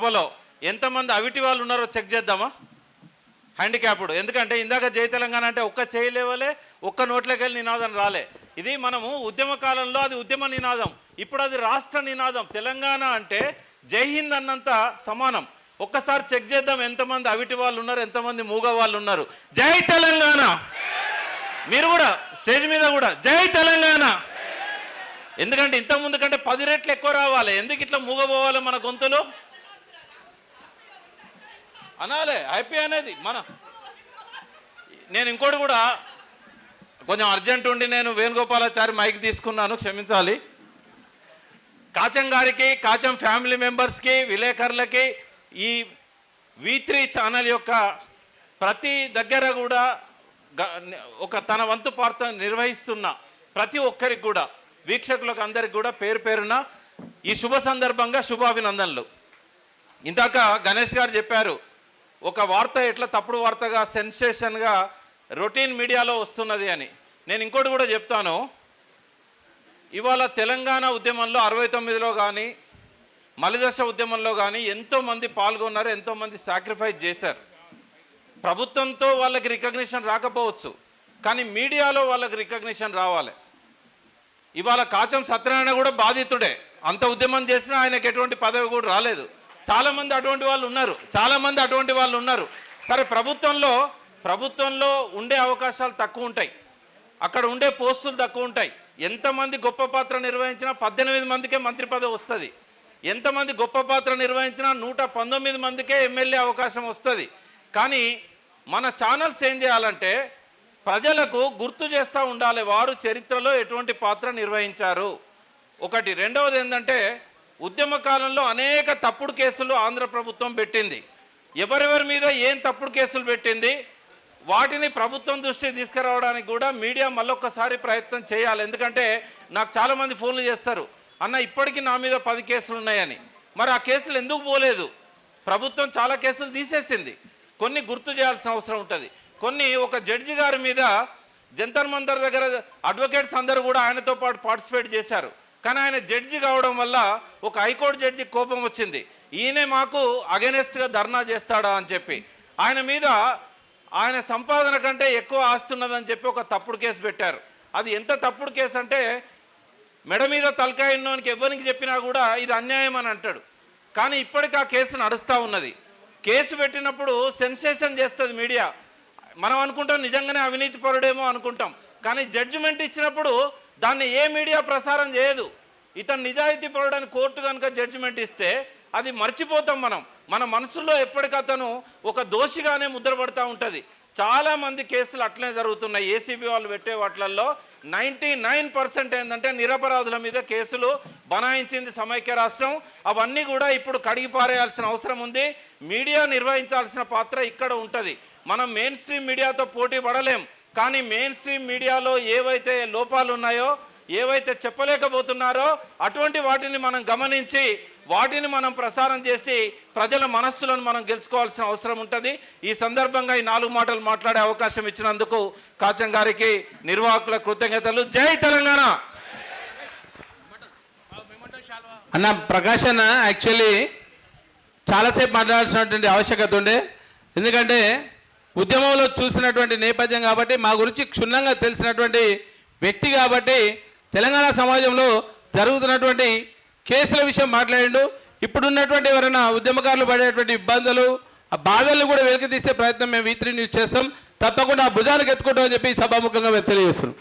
సభలో ఎంతమంది అవిటి వాళ్ళు ఉన్నారో చెక్ చేద్దామా? హ్యాండిక్యాప్డ్. ఎందుకంటే ఇందాక జై తెలంగాణ అంటే ఒక్క చేయలేవలే, ఒక్క నోట్లోకి వెళ్ళి నినాదం రాలే. ఇది మనము ఉద్యమ కాలంలో అది ఉద్యమ నినాదం, ఇప్పుడు అది రాష్ట్ర నినాదం. తెలంగాణ అంటే జై హింద్ అన్నంత సమానం. ఒక్కసారి చెక్ చేద్దాం ఎంతమంది అవిటి వాళ్ళు ఉన్నారు, ఎంతమంది మూగ వాళ్ళు ఉన్నారు. జై తెలంగాణ. మీరు కూడా స్టేజ్ మీద కూడా జై తెలంగాణ. ఎందుకంటే ఇంతకుముందు కంటే 10 రెట్లు ఎక్కువ రావాలి. ఎందుకు ఇట్లా మూగపోవాలి మన గొంతులు అనాలే హ్యాపీ అనేది మన. నేను ఇంకోటి కూడా కొంచెం అర్జెంట్ ఉండి నేను వేణుగోపాలాచారి మైక్ తీసుకున్నాను, క్షమించాలి. కాచం గారికి, కాచం ఫ్యామిలీ మెంబర్స్కి, విలేకరులకి, ఈ V3 ఛానల్ యొక్క ప్రతి దగ్గర కూడా ఒక తన వంతు పాత్ర నిర్వహిస్తున్న ప్రతి ఒక్కరికి కూడా, వీక్షకులకు అందరికి కూడా పేరు పేరున ఈ శుభ సందర్భంగా శుభాభినందనలు. ఇందాక గణేష్ గారు చెప్పారు ఒక వార్త ఎట్లా తప్పుడు వార్తగా సెన్సేషన్గా రొటీన్ మీడియాలో వస్తున్నది అని. నేను ఇంకోటి కూడా చెప్తాను. ఇవాళ తెలంగాణ ఉద్యమంలో 69లో కానీ మలిదశ ఉద్యమంలో కానీ ఎంతోమంది పాల్గొన్నారు, ఎంతోమంది సాక్రిఫైస్ చేశారు. ప్రభుత్వంతో వాళ్ళకి రికగ్నిషన్ రాకపోవచ్చు, కానీ మీడియాలో వాళ్ళకి రికగ్నిషన్ రావాలి. ఇవాళ కాచం సత్యనారాయణ కూడా బాధితుడే. అంత ఉద్యమం చేసినా ఆయనకు ఎటువంటి పదవి కూడా రాలేదు. చాలామంది అటువంటి వాళ్ళు ఉన్నారు. సరే, ప్రభుత్వంలో ఉండే అవకాశాలు తక్కువ ఉంటాయి, అక్కడ ఉండే పోస్టులు తక్కువ ఉంటాయి. ఎంతమంది గొప్ప పాత్ర నిర్వహించినా 18 మందికే మంత్రి పదవి వస్తుంది. ఎంతమంది గొప్ప పాత్ర నిర్వహించినా 119 మందికే ఎమ్మెల్యే అవకాశం వస్తుంది. కానీ మన ఛానల్స్ ఏం చేయాలంటే ప్రజలకు గుర్తు చేస్తూ ఉండాలి వారు చరిత్రలో ఎటువంటి పాత్ర నిర్వహించారు. ఒకటి. రెండవది ఏంటంటే ఉద్యమ కాలంలో అనేక తప్పుడు కేసులు ఆంధ్ర ప్రభుత్వం పెట్టింది. ఎవరెవరి మీద ఏం తప్పుడు కేసులు పెట్టింది వాటిని ప్రభుత్వం దృష్టికి తీసుకురావడానికి కూడా మీడియా మళ్ళొక్కసారి ప్రయత్నం చేయాలి. ఎందుకంటే నాకు చాలామంది ఫోన్లు చేస్తారు, అన్న ఇప్పటికీ నా మీద 10 కేసులు ఉన్నాయని. మరి ఆ కేసులు ఎందుకు పోలేదు? ప్రభుత్వం చాలా కేసులు తీసేసింది. కొన్ని గుర్తు చేయాల్సిన అవసరం ఉంటుంది. కొన్ని ఒక జడ్జి గారి మీద జంతర్ మంతర్ దగ్గర అడ్వకేట్స్ అందరూ కూడా ఆయనతో పాటు పార్టిసిపేట్ చేశారు. కానీ ఆయన జడ్జి కావడం వల్ల ఒక హైకోర్టు జడ్జి కోపం వచ్చింది, ఈయనే మాకు అగెనెస్ట్గా ధర్నా చేస్తాడా అని చెప్పి. ఆయన మీద ఆయన సంపాదన కంటే ఎక్కువ ఆస్తున్నదని చెప్పి ఒక తప్పుడు కేసు పెట్టారు. అది ఎంత తప్పుడు కేసు అంటే మెడ మీద తలకాయ ఉన్నోనికి ఎవరికి చెప్పినా కూడా ఇది అన్యాయం అని అంటాడు. కానీ ఇప్పటికీ ఆ కేసు నడుస్తూ ఉన్నది. కేసు పెట్టినప్పుడు సెన్సేషన్ చేస్తుంది మీడియా. మనం అనుకుంటాం నిజంగానే అవినీతి పరుడేమో అనుకుంటాం, కానీ జడ్జిమెంట్ ఇచ్చినప్పుడు దాన్ని ఏ మీడియా ప్రసారం చేయదు. ఇతను నిజాయితీ పరుడని కోర్టు కనుక జడ్జిమెంట్ ఇస్తే అది మర్చిపోతాం మనం. మన మనసులో ఎప్పటికతను ఒక దోషిగానే ముద్రపడుతూ ఉంటుంది. చాలామంది కేసులు అట్లనే జరుగుతున్నాయి. ఏసీబీ వాళ్ళు పెట్టే వాటిల్లో 99% ఏంటంటే నిరపరాధుల మీద కేసులు బనాయించింది సమైక్య రాష్ట్రం. అవన్నీ కూడా ఇప్పుడు కడిగి పారేయాల్సిన అవసరం ఉంది. మీడియా నిర్వహించాల్సిన పాత్ర ఇక్కడ ఉంటుంది. మనం మెయిన్ స్ట్రీమ్ మీడియాతో పోటీ పడలేం, కానీ మెయిన్ స్ట్రీమ్ మీడియాలో ఏవైతే లోపాలు ఉన్నాయో, ఏవైతే చెప్పలేకపోతున్నారో అటువంటి వాటిని మనం గమనించి వాటిని మనం ప్రసారం చేసి ప్రజల మనస్సులను మనం గెలుచుకోవాల్సిన అవసరం ఉంటుంది. ఈ సందర్భంగా ఈ 4 మాటలు మాట్లాడే అవకాశం ఇచ్చినందుకు కాచం గారికి, నిర్వాహకుల కృతజ్ఞతలు. జై తెలంగాణ. అన్న ప్రకాష్ అన్న యాక్చువల్లీ చాలాసేపు మాట్లాడాల్సినటువంటి ఆవశ్యకత ఉండే, ఎందుకంటే ఉద్యమంలో చూసినటువంటి నేపథ్యం కాబట్టి, మా గురించి క్షుణ్ణంగా తెలిసినటువంటి వ్యక్తి కాబట్టి తెలంగాణ సమాజంలో జరుగుతున్నటువంటి కేసుల విషయం మాట్లాడిండు. ఇప్పుడున్నటువంటి ఎవరైనా ఉద్యమకారులు పడేటువంటి ఇబ్బందులు, ఆ బాధలను కూడా వెలికి తీసే ప్రయత్నం మేము V3 న్యూస్ చేస్తాం. తప్పకుండా ఆ భుజానికి ఎత్తుకుంటామని చెప్పి సభాముఖంగా మేము తెలియజేస్తున్నాం.